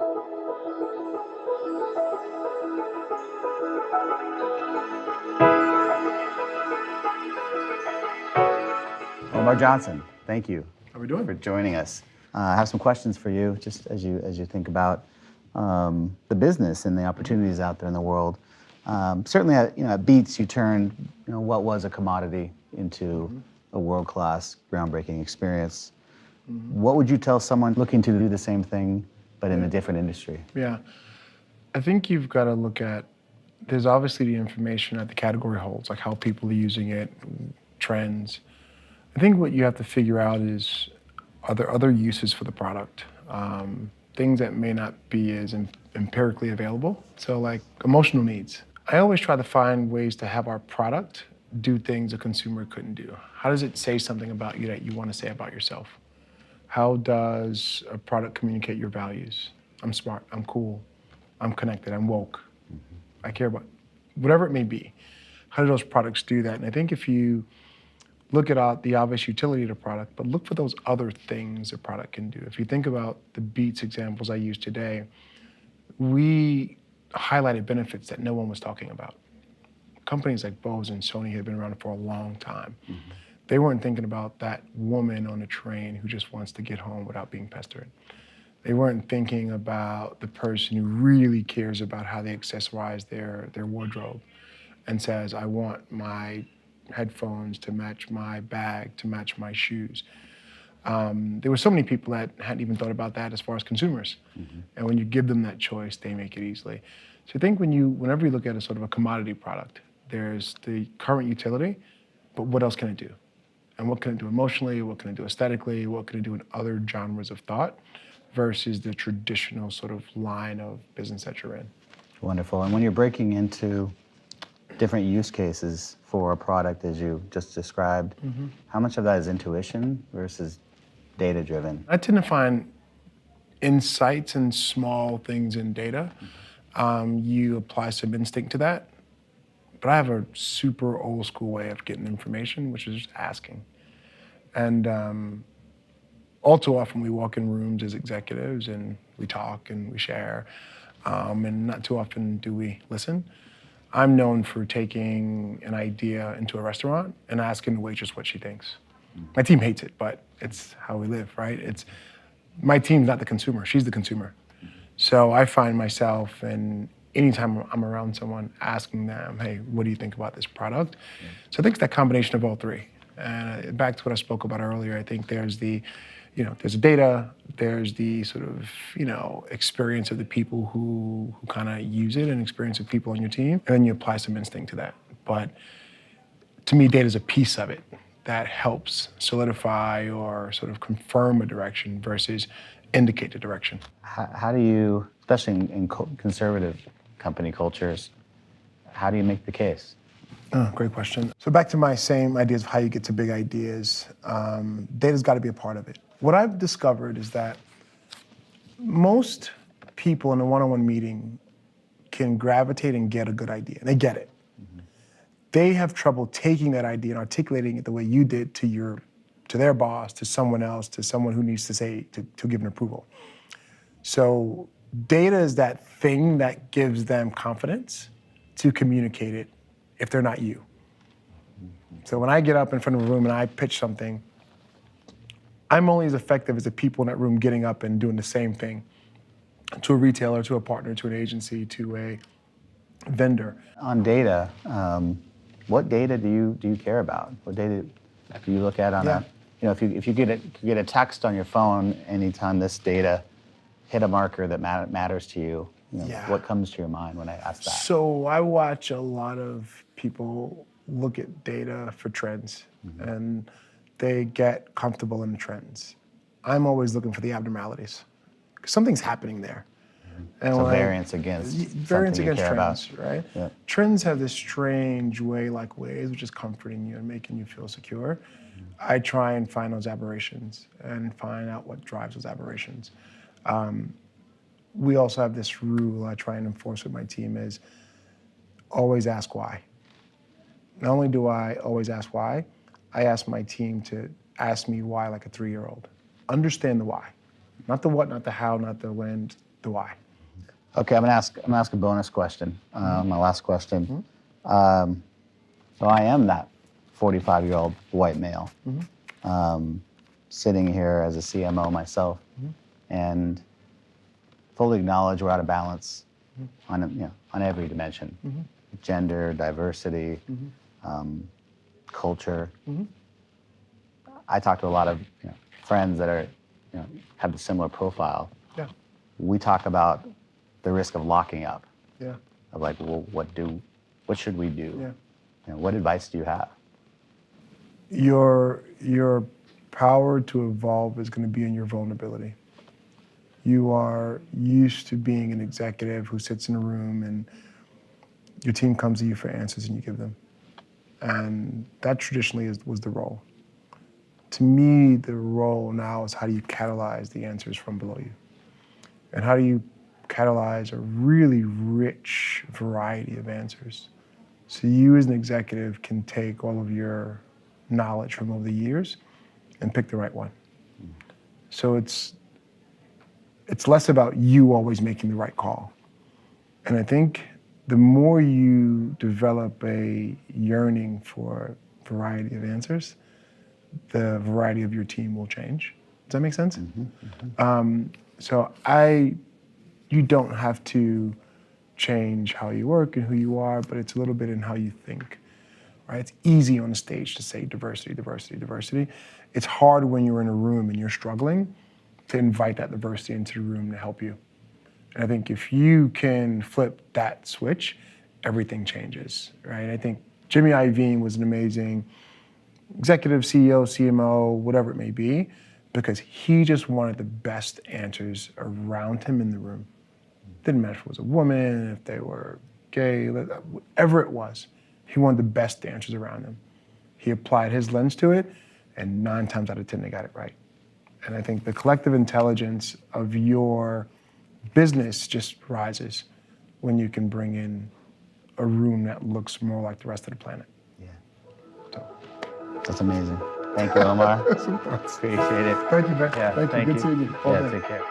Omar Johnson, thank you. How are we doing? For joining us. I have some questions for you, just as you think about the business and the opportunities out there in the world. Certainly, at Beats, you turned what was a commodity into a world-class, groundbreaking experience. What would you tell someone looking to do the same thing, but in a different industry? Yeah, I think you've got to look at. There's obviously the information that the category holds, like how people are using it, trends. I think what you have to figure out is, are there other uses for the product? Things that may not be as empirically available. So like emotional needs. I always try to find ways to have our product do things a consumer couldn't do. How does it say something about you that you want to say about yourself? How does a product communicate your values? I'm smart, I'm cool, I'm connected, I'm woke. I care about whatever it may be. How do those products do that? And I think if you look at the obvious utility of the product, but look for those other things a product can do. If you think about the Beats examples I used today, we highlighted benefits that no one was talking about. Companies like Bose and Sony have been around for a long time. They weren't thinking about that woman on a train who just wants to get home without being pestered. They weren't thinking about the person who really cares about how they accessorize their wardrobe and says, I want my headphones to match my bag, to match my shoes. There were so many people that hadn't even thought about that as far as consumers. And when you give them that choice, they make it easily. So I think whenever you look at a sort of a commodity product, there's the current utility, but what else can it do? And what can it do emotionally? What can it do aesthetically? What can it do in other genres of thought versus the traditional sort of line of business that you're in? Wonderful. And when you're breaking into different use cases for a product, as you just described, how much of that is intuition versus data-driven? I tend to find insights and small things in data. You apply some instinct to that, but I have a super old school way of getting information, which is just asking. And all too often we walk in rooms as executives and we talk and we share, and not too often do we listen. I'm known for taking an idea into a restaurant and asking the waitress what she thinks. My team hates it, but it's how we live, right? My team's not the consumer, she's the consumer. So I find myself, and anytime I'm around someone, asking them, hey, what do you think about this product? So I think it's that combination of all three. And back to what I spoke about earlier, I think there's the data, there's the sort of, experience of the people who kind of use it and experience of people on your team, and then you apply some instinct to that. But to me, data is a piece of it that helps solidify or sort of confirm a direction versus indicate the direction. How do you, especially in conservative company cultures, how do you make the case? Great question. So back to my same ideas of how you get to big ideas, data's got to be a part of it. What I've discovered is that most people in a one-on-one meeting can gravitate and get a good idea, and they get it. They have trouble taking that idea and articulating it the way you did to their boss, to someone else, to someone who needs to give an approval. So data is that thing that gives them confidence to communicate it if they're not you. So when I get up in front of a room and I pitch something, I'm only as effective as the people in that room getting up and doing the same thing to a retailer, to a partner, to an agency, to a vendor. On data, what data do you care about? What data do you look at on a, if you get a text on your phone anytime this data hit a marker that matters to you, what comes to your mind when I ask that? So I watch a lot of people look at data for trends, and they get comfortable in the trends. I'm always looking for the abnormalities, because something's happening there. And so variance against trends, right? Yeah. Trends have this strange way, like Waze, which is comforting you and making you feel secure. I try and find those aberrations and find out what drives those aberrations. We also have this rule I try and enforce with my team is always ask why. Not only do I always ask why, I ask my team to ask me why like a 3-year-old. Understand the why. Not the what, not the how, not the when. the why. Okay, I'm gonna ask a bonus question. My last question. So I am that 45-year-old white male, sitting here as a CMO myself, and fully acknowledge we're out of balance on every dimension, gender, diversity, culture. I talk to a lot of friends that are have a similar profile. Yeah. We talk about the risk of locking up. Yeah. Of like, well, what should we do? Yeah. What advice do you have? Your power to evolve is going to be in your vulnerability. You are used to being an executive who sits in a room and your team comes to you for answers and you give them. And that traditionally was the role. To me, the role now is how do you catalyze the answers from below you? And how do you catalyze a really rich variety of answers? So you as an executive can take all of your knowledge from over the years and pick the right one. So it's less about you always making the right call. And I think the more you develop a yearning for variety of answers, the variety of your team will change. Does that make sense? So you don't have to change how you work and who you are, but it's a little bit in how you think, right? It's easy on the stage to say diversity, diversity, diversity. It's hard when you're in a room and you're struggling to invite that diversity into the room to help you. And I think if you can flip that switch, everything changes, right? I think Jimmy Iovine was an amazing executive, CEO, CMO, whatever it may be, because he just wanted the best answers around him in the room. Didn't matter if it was a woman, if they were gay, whatever it was. He wanted the best answers around him. He applied his lens to it, and 9 times out of 10, they got it right. And I think the collective intelligence of your business just rises when you can bring in a room that looks more like the rest of the planet. Yeah. So. That's amazing. Thank you, Omar. Appreciate it. Thank you, man. Yeah, Thank you. Good seeing you. All day. Take care.